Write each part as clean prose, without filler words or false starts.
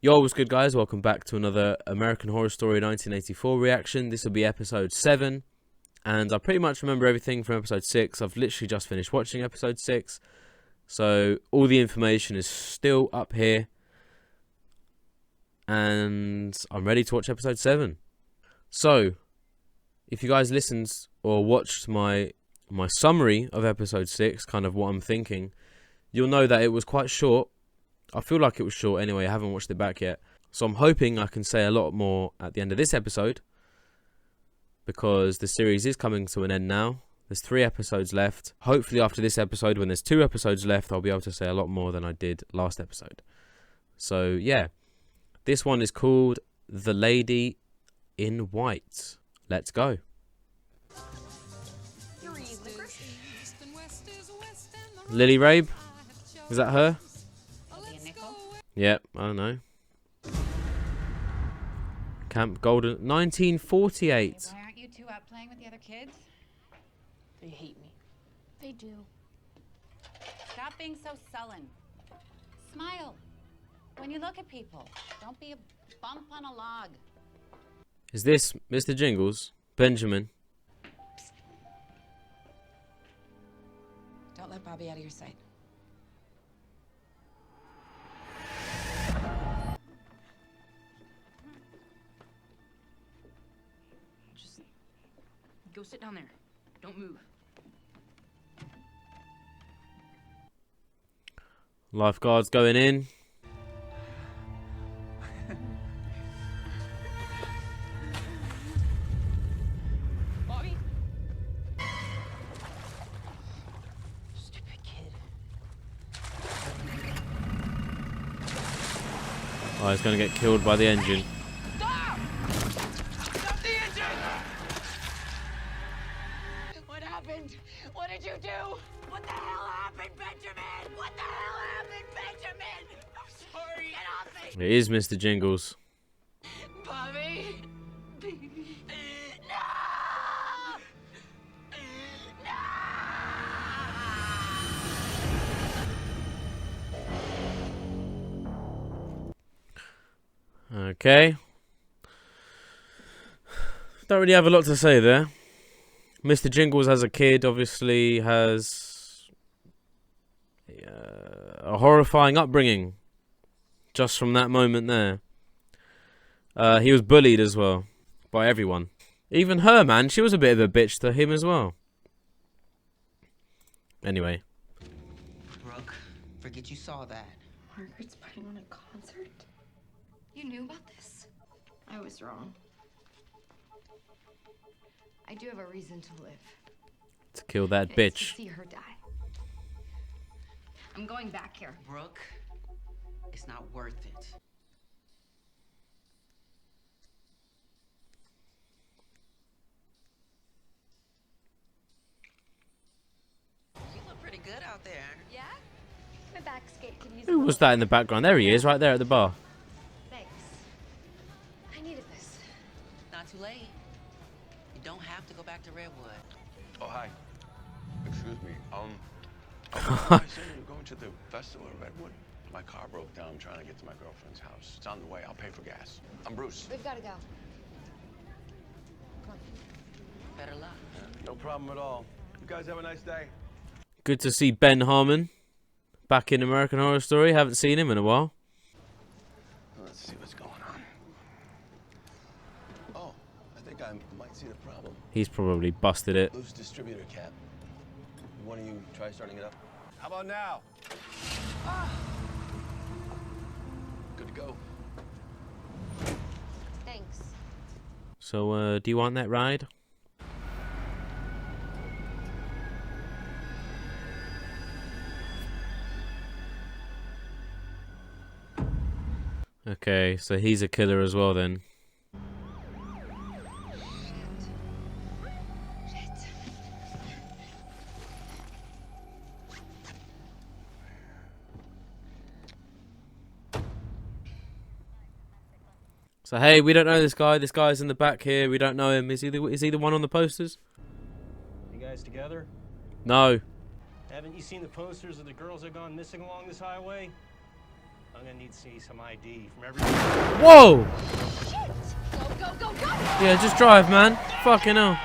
Yo, what's good, guys? Welcome back to another American Horror Story 1984 reaction. This will be episode 7, and I pretty much remember everything from episode 6. I've literally just finished watching episode 6, so all the information is still up here, and I'm ready to watch episode 7. So, if you guys listened or watched my summary of episode 6, kind of what I'm thinking, you'll know that it was quite short. I feel like it was short anyway. I haven't watched it back yet. So I'm hoping I can say a lot more at the end of this episode, because the series is coming to an end now. There's 3 episodes left. Hopefully after this episode, when there's 2 episodes left, I'll be able to say a lot more than I did last episode. So yeah, this one is called The Lady in White. Let's go. Lily Rabe? Is that her? Yep, I don't know. Camp Golden, 1948. Why aren't you two out playing with the other kids? They hate me. They do. Stop being so sullen. Smile. When you look at people, don't be a bump on a log. Is this Mr. Jingles? Benjamin? Don't let Bobby out of your sight. Just go sit down there. Don't move. Lifeguards going in. Bobby? Stupid kid. Oh, he's going to get killed by the engine. Stop! Stop the engine! What happened? What did you do? What the hell happened, Benjamin? What the hell happened, Benjamin? I'm sorry. Get off me. It is Mr. Jingles. Bobby. No! Okay. Don't really have a lot to say there. Mr. Jingles as a kid obviously has a horrifying upbringing. Just from that moment there. He was bullied as well by everyone. Even her, man. She was a bit of a bitch to him as well. Anyway. Brooke, forget you saw that. Margaret's putting on a concert? You knew about this? I was wrong. I do have a reason to live. To kill that It's bitch. to see her die. I'm going back here. Brooke, it's not worth it. You look pretty good out there. Yeah? My back skate can use Who was that in the background? There he is, right there at the bar. Thanks. I needed this. Not too late. You don't have to go back to Redwood. Oh, hi. Excuse me. I said you were going to the festival at Redwood. My car broke down. I'm trying to get to my girlfriend's house. It's on the way. I'll pay for gas. I'm Bruce. We've got to go. Come on. Better luck. No problem at all. You guys have a nice day. Good to see Ben Harmon back in American Horror Story. Haven't seen him in a while. Let's see what's going on. Oh, I think I might see the problem. He's probably busted it. Loose distributor cap. One of you try starting it up. How about now? Good to go. Thanks. So, do you want that ride? Okay, so he's a killer as well then. So hey, we don't know this guy. This guy's in the back here. We don't know him. Is he the one on the posters? You guys together? No. Haven't you seen the posters of the girls that have gone missing along this highway? I'm gonna need to see some ID from every. Whoa! Go, go, go, go! Yeah, just drive, man. Fucking hell.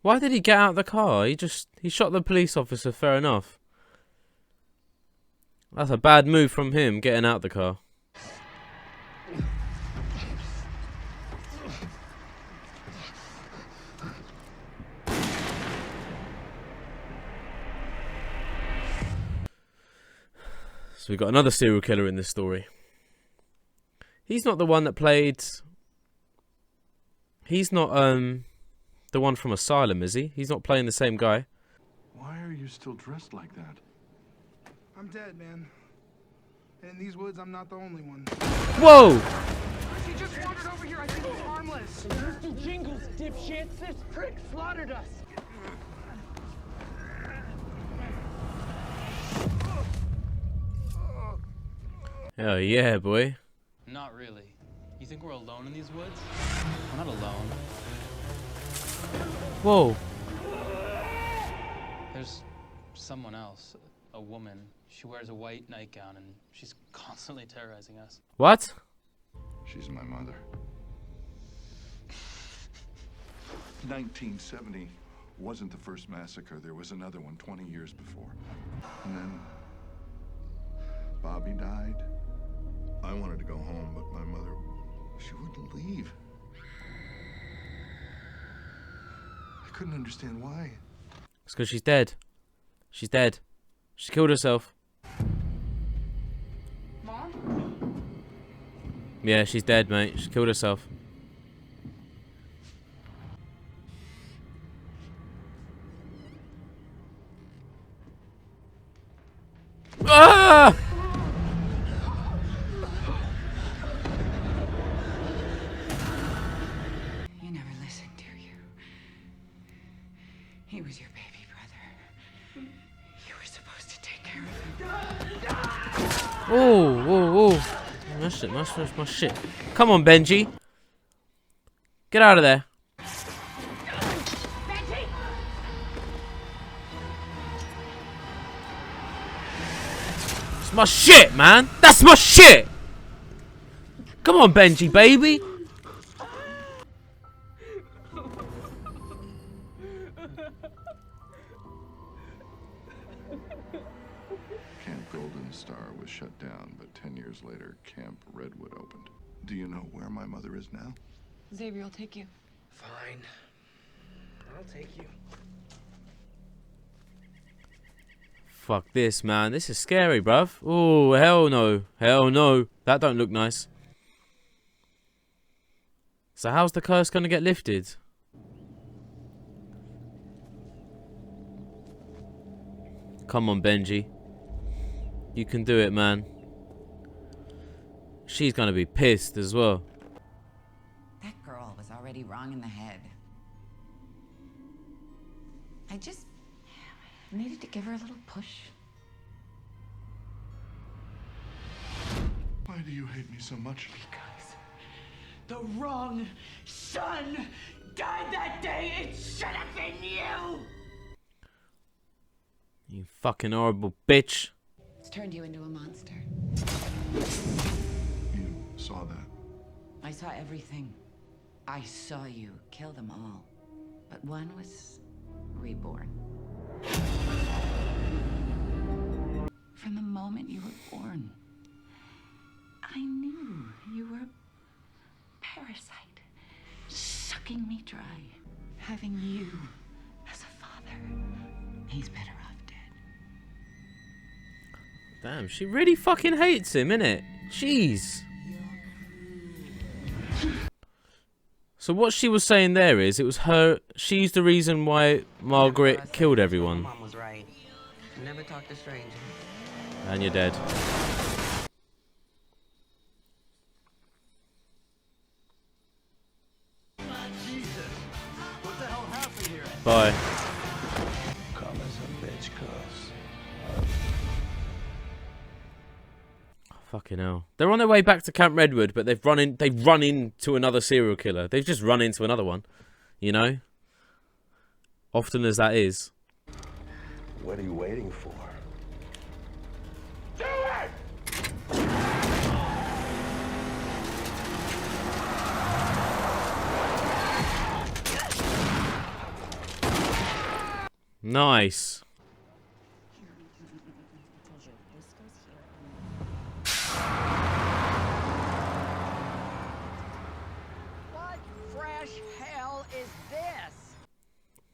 Why did he get out of the car? He shot the police officer, fair enough. That's a bad move from him, getting out the car. So we got another serial killer in this story. He's not the one that played... He's not the one from Asylum, is he? He's not playing the same guy. Why are you still dressed like that? I'm dead, man. And in these woods, I'm not the only one. Whoa! He just wandered over here. I think he's harmless. Crystal Jingles, dipshits. This prick slaughtered us. Oh yeah, boy. Not really. You think we're alone in these woods? We're not alone. Whoa. There's someone else, a woman. She wears a white nightgown and she's constantly terrorizing us. What? She's my mother. 1970 wasn't the first massacre. There was another one 20 years before. And then Bobby died. I wanted to go home, but my mother, she wouldn't leave. I couldn't understand why. It's because she's dead. She's dead. She killed herself. Mom? Yeah, she's dead, mate. She killed herself. Ah! You never listened, do you? He was your baby brother. You were supposed to take care of him. Oh, whoa, whoa. My shit. Come on, Benji. Get out of there. Benji! It's my shit, man. That's my shit. Come on, Benji, baby. Camp Golden Star was shut down, but 10 years later, Camp Redwood opened. Do you know where my mother is now? Xavier will take you. Fine. I'll take you. Fuck this, man. This is scary, bruv. Oh, hell no. Hell no. That don't look nice. So how's the curse gonna get lifted? Come on, Benji. You can do it, man. She's gonna be pissed as well. That girl was already wrong in the head. I just needed to give her a little push. Why do you hate me so much? Because the wrong son died that day. It should have been you. You fucking horrible bitch. It's turned you into a monster. You saw that? I saw everything. I saw you kill them all. But one was reborn. From the moment you were born, I knew you were a parasite, sucking me dry. Having you as a father, he's better off dead. Damn, she really fucking hates him, innit? Jeez. So what she was saying there is, it was her. She's the reason why Margaret killed everyone. Mom was right. Never talk to strangers. And you're dead. Bye. Come as a bitch, cuz. Fucking hell. They're on their way back to Camp Redwood, but they've run into another serial killer. They've just run into another one. You know? Often as that is. What are you waiting for? Nice. What fresh hell is this?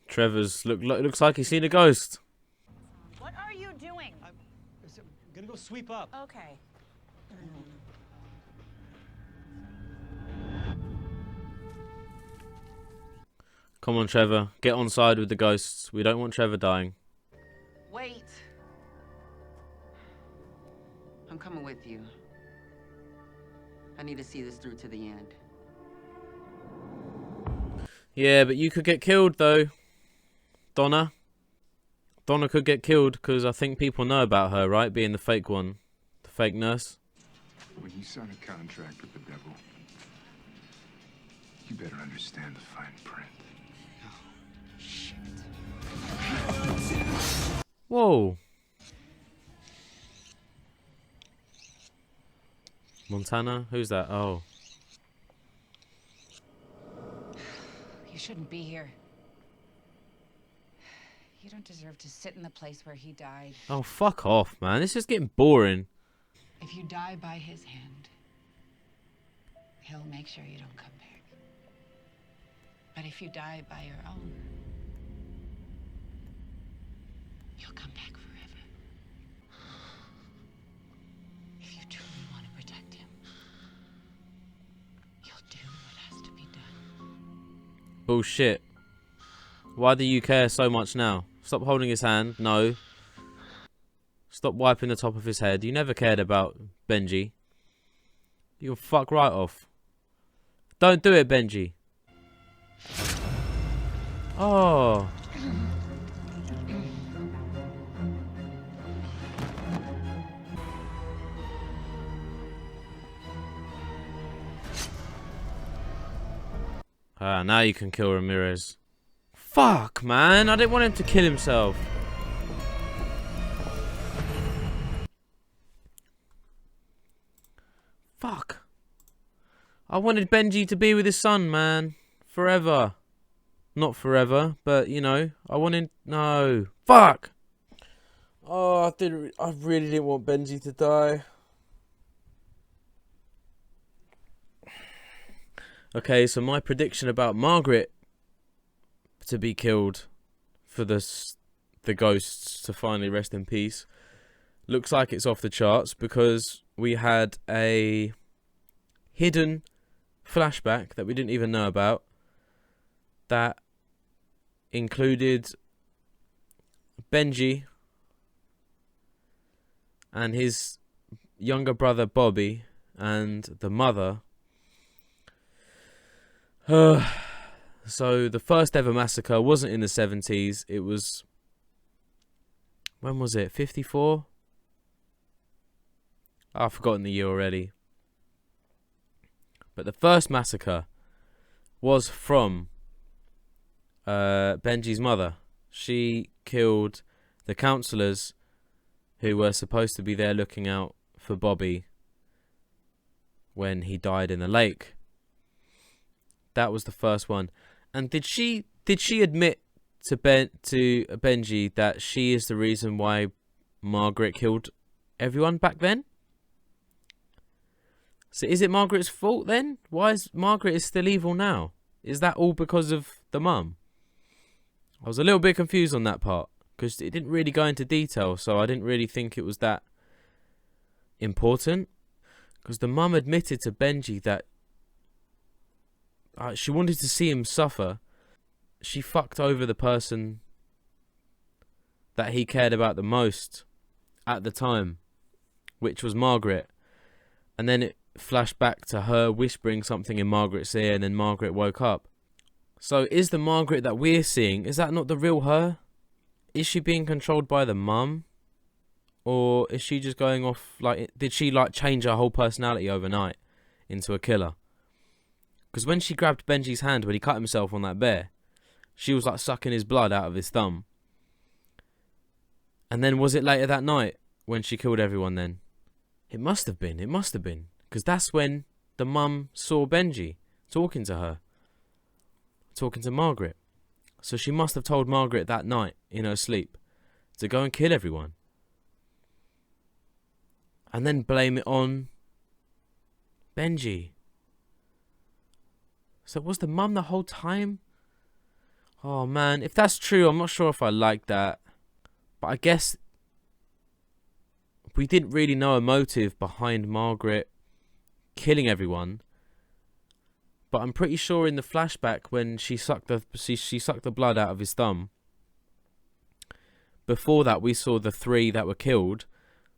Trevor's looks like he's seen a ghost. What are you doing? I'm gonna go sweep up. Okay. Come on, Trevor. Get on side with the ghosts. We don't want Trevor dying. Wait. I'm coming with you. I need to see this through to the end. Yeah, but you could get killed, though. Donna. Donna could get killed, because I think people know about her, right? Being the fake one. The fake nurse. When you sign a contract with the devil, you better understand the fine print. Whoa. Montana? Who's that? Oh. You shouldn't be here. You don't deserve to sit in the place where he died. Oh, fuck off, man. This is getting boring. If you die by his hand, he'll make sure you don't come back. But if you die by your own, you'll come back forever. If you truly want to protect him, you'll do what has to be done. Bullshit. Why do you care so much now? Stop holding his hand. No. Stop wiping the top of his head. You never cared about Benji. You'll fuck right off. Don't do it, Benji. Oh. Ah, now you can kill Ramirez. Fuck, man. I didn't want him to kill himself. Fuck. I wanted Benji to be with his son, man. Forever. Not forever, but, you know, I wanted... No. Fuck! Oh, I really didn't want Benji to die. Okay, so my prediction about Margaret to be killed for the ghosts to finally rest in peace looks like it's off the charts, because we had a hidden flashback that we didn't even know about that included Benji and his younger brother Bobby and the mother. So the first ever massacre wasn't in the 70s. It was... When was it? 54? I've forgotten the year already. But the first massacre was from Benji's mother. She killed the counsellors who were supposed to be there looking out for Bobby when he died in the lake. That was the first one. And did she admit to Benji that she is the reason why Margaret killed everyone back then? So is it Margaret's fault then? Why is Margaret still evil now? Is that all because of the mum? I was a little bit confused on that part, because it didn't really go into detail, so I didn't really think it was that important. Because the mum admitted to Benji that she wanted to see him suffer. She fucked over the person that he cared about the most at the time, which was Margaret. And then it flashed back to her whispering something in Margaret's ear, and then Margaret woke up. So is the Margaret that we're seeing, is that not the real her? Is she being controlled by the mum? Or is she just going off, like, did she like change her whole personality overnight into a killer? Because when she grabbed Benji's hand when he cut himself on that bear, she was like sucking his blood out of his thumb. And then was it later that night when she killed everyone then? It must have been. Because that's when the mum saw Benji talking to her. Talking to Margaret. So she must have told Margaret that night in her sleep to go and kill everyone. And then blame it on Benji. So was the mum the whole time? Oh man, if that's true, I'm not sure if I like that. But I guess we didn't really know a motive behind Margaret killing everyone. But I'm pretty sure in the flashback when she sucked the blood out of his thumb. Before that, we saw the 3 that were killed.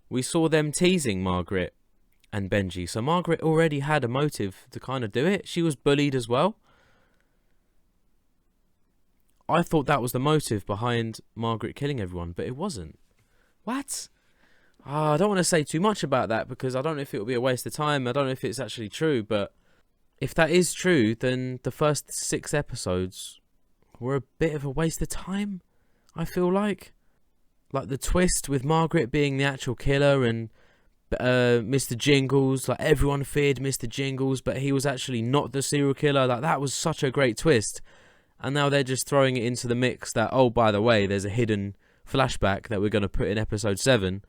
We saw them teasing Margaret and Benji. So Margaret already had a motive to kind of do it. She was bullied as well. I thought that was the motive behind Margaret killing everyone, but it wasn't. What? I don't want to say too much about that because I don't know if it will be a waste of time. I don't know if it's actually true, but if that is true, then the first 6 episodes were a bit of a waste of time, I feel like. Like the twist with Margaret being the actual killer and Mr. Jingles, like everyone feared Mr. Jingles, but he was actually not the serial killer. Like that was such a great twist. And now they're just throwing it into the mix that, oh, by the way, there's a hidden flashback that we're going to put in episode 7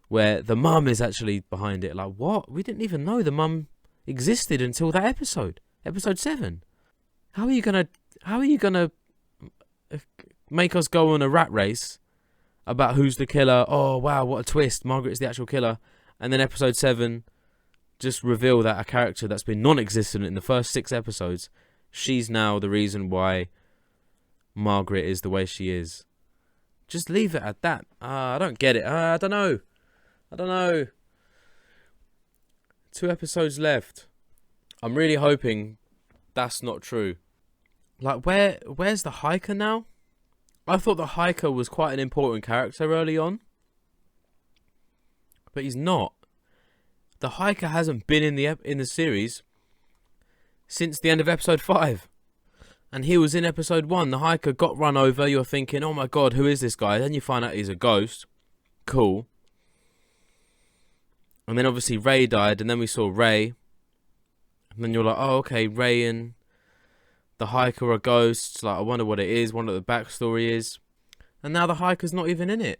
where the mum is actually behind it. Like, what? We didn't even know the mum existed until that episode 7. How are you gonna make us go on a rat race about who's the killer? Oh wow, what a twist, Margaret's the actual killer. And then episode 7 just reveal that a character that's been non-existent in the first 6 episodes, she's now the reason why Margaret is the way she is. Just leave it at that. I don't get it. I don't know. 2 episodes left. I'm really hoping that's not true. Like, where's the hiker now? I thought the hiker was quite an important character early on. But he's not. The hiker hasn't been in the series since the end of episode 5. And he was in episode 1. The hiker got run over. You're thinking, oh my god, who is this guy? Then you find out he's a ghost. Cool. And then obviously Ray died, and then we saw Ray. And then you're like, oh, okay, Ray and the hiker are ghosts. Like, I wonder what it is, wonder what the backstory is. And now the hiker's not even in it.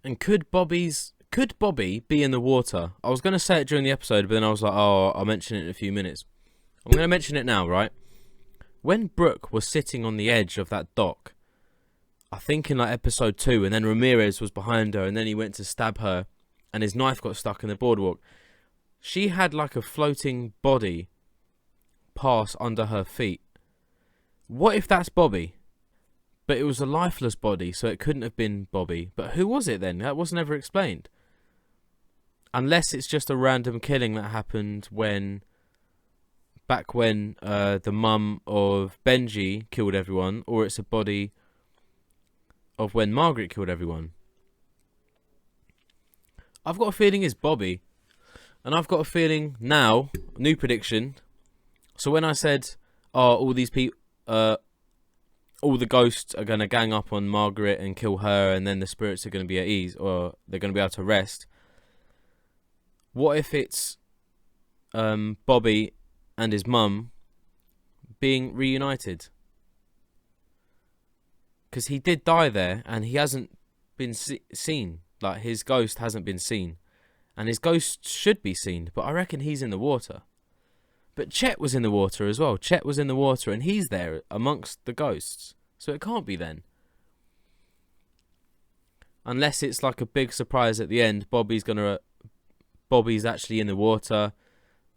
And could Bobby be in the water? I was going to say it during the episode, but then I was like, oh, I'll mention it in a few minutes. I'm going to mention it now, right? When Brooke was sitting on the edge of that dock, I think in like episode 2, and then Ramirez was behind her, and then he went to stab her, and his knife got stuck in the boardwalk. She had like a floating body pass under her feet. What if that's Bobby? But it was a lifeless body, so it couldn't have been Bobby. But who was it then? That wasn't ever explained. Unless it's just a random killing that happened back when the mum of Benji killed everyone, or it's a body of when Margaret killed everyone. I've got a feeling it's Bobby. And I've got a feeling now, new prediction. So when I said, oh, all these people, all the ghosts are going to gang up on Margaret and kill her, and then the spirits are going to be at ease, or they're going to be able to rest. What if it's Bobby and his mum being reunited? Because he did die there, and he hasn't been seen. Like, his ghost hasn't been seen. And his ghost should be seen, but I reckon he's in the water. But Chet was in the water as well. Chet was in the water, and he's there amongst the ghosts. So it can't be then. Unless it's like a big surprise at the end. Bobby's actually in the water.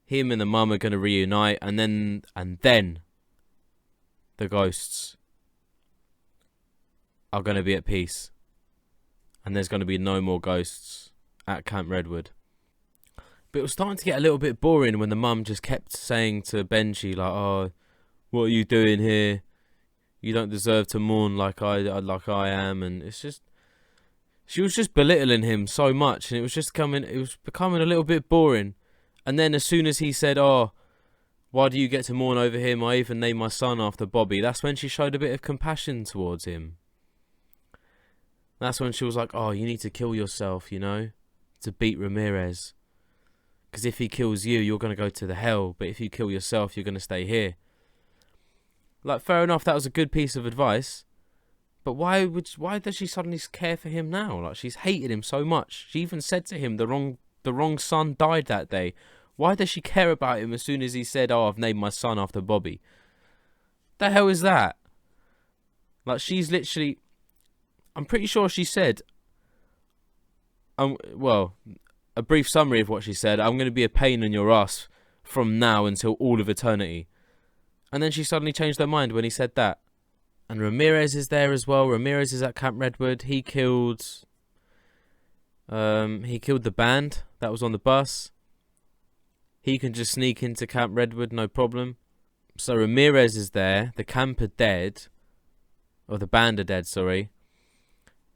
Him and the mum are going to reunite, and then the ghosts are going to be at peace. And there's going to be no more ghosts at Camp Redwood. But it was starting to get a little bit boring when the mum just kept saying to Benji, like, oh, what are you doing here? You don't deserve to mourn like I am. And it's just, she was just belittling him so much, and it was becoming a little bit boring. And then as soon as he said, oh, why do you get to mourn over him? I even named my son after Bobby. That's when she showed a bit of compassion towards him. That's when she was like, oh, you need to kill yourself, you know, to beat Ramirez. Because if he kills you, you're going to go to the hell. But if you kill yourself, you're going to stay here. Like, fair enough, that was a good piece of advice. But why does she suddenly care for him now? Like, she's hated him so much. She even said to him the wrong son died that day. Why does she care about him as soon as he said, "Oh, I've named my son after Bobby"? The hell is that? Like, she's literally... I'm pretty sure she said... well, a brief summary of what she said. "I'm going to be a pain in your ass from now until all of eternity." And then she suddenly changed her mind when he said that. And Ramirez is there as well. Ramirez is at Camp Redwood. He killed the band that was on the bus. He can just sneak into Camp Redwood, no problem. So Ramirez is there. The camp are dead. Or the band are dead, sorry.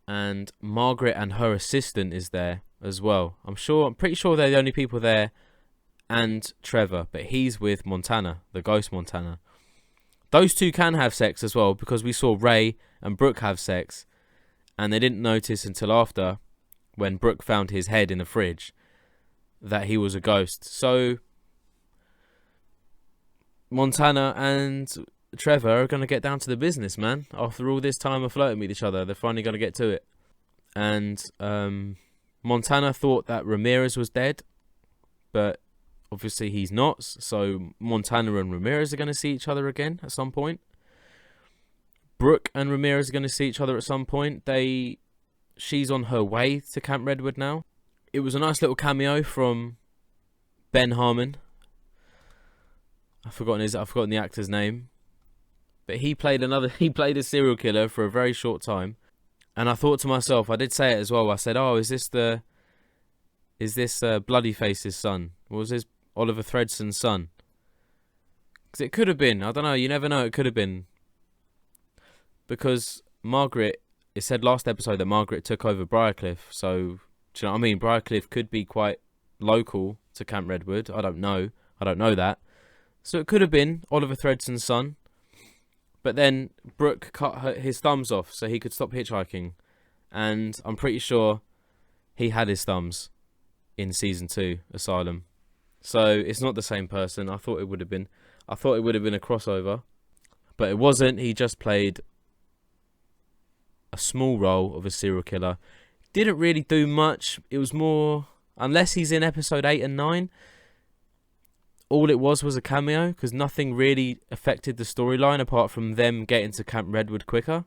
And Margaret and her assistant is there as well. I'm pretty sure they're the only people there. And Trevor. But he's with Montana, the ghost Montana. Those two can have sex as well, because we saw Ray and Brooke have sex. And they didn't notice until after, when Brooke found his head in the fridge, that he was a ghost. So Montana and Trevor are going to get down to the business, man. After all this time of flirting with each other, they're finally going to get to it. And Montana thought that Ramirez was dead, but obviously he's not. So Montana and Ramirez are going to see each other again at some point. Brooke and Ramirez are going to see each other at some point. She's on her way to Camp Redwood now. It was a nice little cameo from Ben Harmon. I've forgotten the actor's name. But he played a serial killer for a very short time. And I thought to myself, I did say it as well. I said, "Oh, is this Bloodyface's son? Or was this Oliver Threadson's son?" Because it could have been. I don't know. You never know. It could have been. Because Margaret, it said last episode that Margaret took over Briarcliff. So, do you know what I mean? Briarcliff could be quite local to Camp Redwood. I don't know. I don't know that. So it could have been Oliver Threadson's son. But then Brooke cut his thumbs off so he could stop hitchhiking. And I'm pretty sure he had his thumbs in season 2, Asylum. So it's not the same person. I thought it would have been a crossover. But it wasn't. He just played a small role of a serial killer. Didn't really do much. It was more, unless he's in episode 8 and 9, all it was a cameo, because nothing really affected the storyline apart from them getting to Camp Redwood quicker.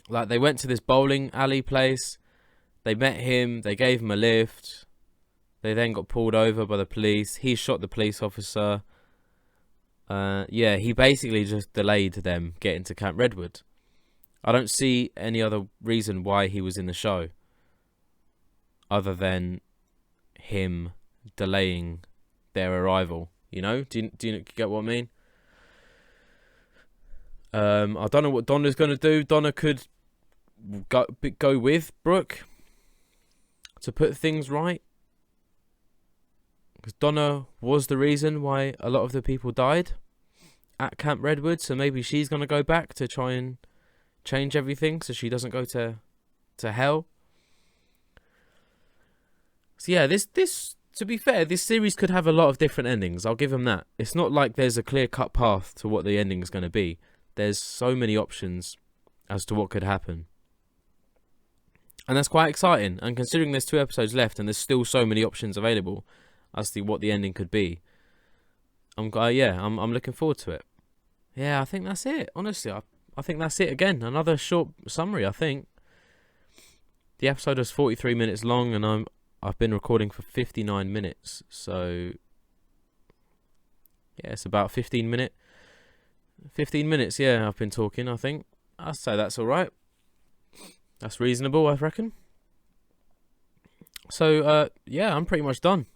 Like, they went to this bowling alley place, they met him, they gave him a lift, they then got pulled over by the police, he shot the police officer. He basically just delayed them getting to Camp Redwood. I don't see any other reason why he was in the show other than him delaying their arrival. You know? Do you get what I mean? I don't know what Donna's going to do. Donna could go with Brooke to put things right. Because Donna was the reason why a lot of the people died at Camp Redwood. So maybe she's going to go back to try and change everything so she doesn't go to hell. So yeah, this to be fair, this series could have a lot of different endings. I'll give them that. It's not like there's a clear-cut path to what the ending is going to be. There's so many options as to what could happen. And that's quite exciting. And considering there's 2 episodes left and there's still so many options available as to what the ending could be, I'm looking forward to it. Yeah, I think that's it. Honestly, I think that's it again. Another short summary, I think. The episode is 43 minutes long and I've been recording for 59 minutes, so yeah, it's about 15 minutes, yeah, I've been talking, I think. I'd say that's alright. That's reasonable, I reckon. So, yeah, I'm pretty much done.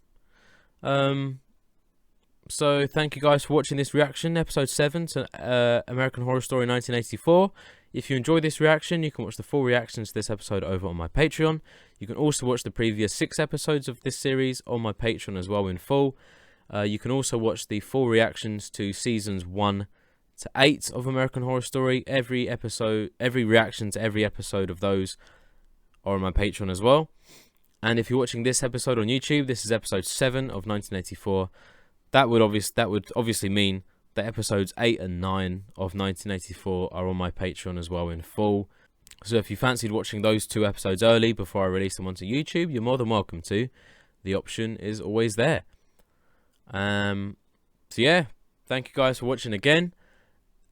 So, thank you guys for watching this reaction, episode 7 to American Horror Story 1984. If you enjoyed this reaction, you can watch the full reactions to this episode over on my Patreon. You can also watch the previous 6 episodes of this series on my Patreon as well in full. You can also watch the full reactions to seasons 1 to 8 of American Horror Story. Every reaction to every episode of those are on my Patreon as well. And if you're watching this episode on YouTube, this is episode 7 of 1984. That would obviously mean the episodes 8 and 9 of 1984 are on my Patreon as well in full. So if you fancied watching those 2 episodes early before I release them onto YouTube, you're more than welcome to. The option is always there. So yeah, thank you guys for watching again,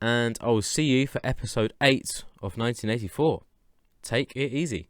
and I will see you for episode 8 of 1984. Take it easy.